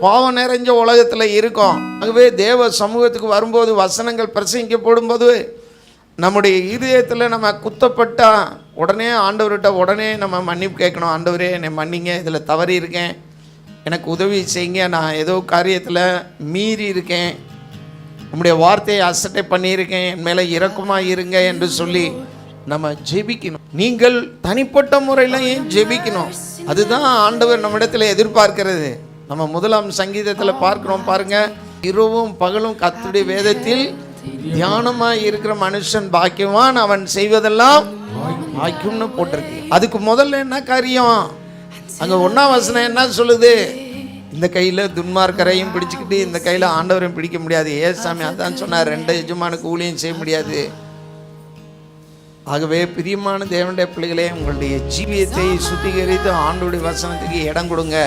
பாவம் நிறைஞ்ச உலகத்தில் இருக்கோம். ஆகவே தேவ சமூகத்துக்கு வரும்போது, வசனங்கள் பிரசங்கிக்கப்படும் போது, நம்முடைய இதயத்தில் நம்ம குத்தப்பட்டா உடனே ஆண்டவர்கிட்ட உடனே நம்ம மன்னிப்பு கேட்கணும். ஆண்டவரே, என்னை மன்னிங்க, இதில் தவறி இருக்கேன், எனக்கு உதவி செய்யுங்க, நான் ஏதோ காரியத்தில் மீறி இருக்கேன், நம்முடைய வார்த்தையை அசட்டை பண்ணியிருக்கேன், என் மேலே இரக்கமாக இருங்க என்று சொல்லி நம்ம ஜெபிக்கணும். நீங்கள் தனிப்பட்ட முறையிலையும் ஜெபிக்கணும். அதுதான் ஆண்டவர் நம்மிடத்தில் எதிர்பார்க்கிறது. நம்ம 1ஆம் சங்கீதத்தில் பார்க்கிறோம் பாருங்க, இரவும் பகலும் கர்த்தருடைய வேதத்தில் தியானமாக இருக்கிற மனுஷன் பாக்கியவான், அவன் செய்வதெல்லாம் பாக்கியம்னு போட்டிருக்கு. அதுக்கு முதல்ல என்ன காரியம்? அங்கே 1ஆம் வசனம் என்ன சொல்லுது? இந்த கையில் துன்மார்க்கரையும் பிடிச்சிக்கிட்டு இந்த கையில் ஆண்டவரையும் பிடிக்க முடியாது. ஏசாமி அதான் சொன்னார், 2 எஜமானுக்கு ஊழியம் செய்ய முடியாது. ஆகவே பிரியமான தேவனுடைய பிள்ளைகளே, உங்களுடைய ஜீவியத்தை சுத்திகரித்து ஆண்டவருடைய வசனத்துக்கு இடம் கொடுங்க.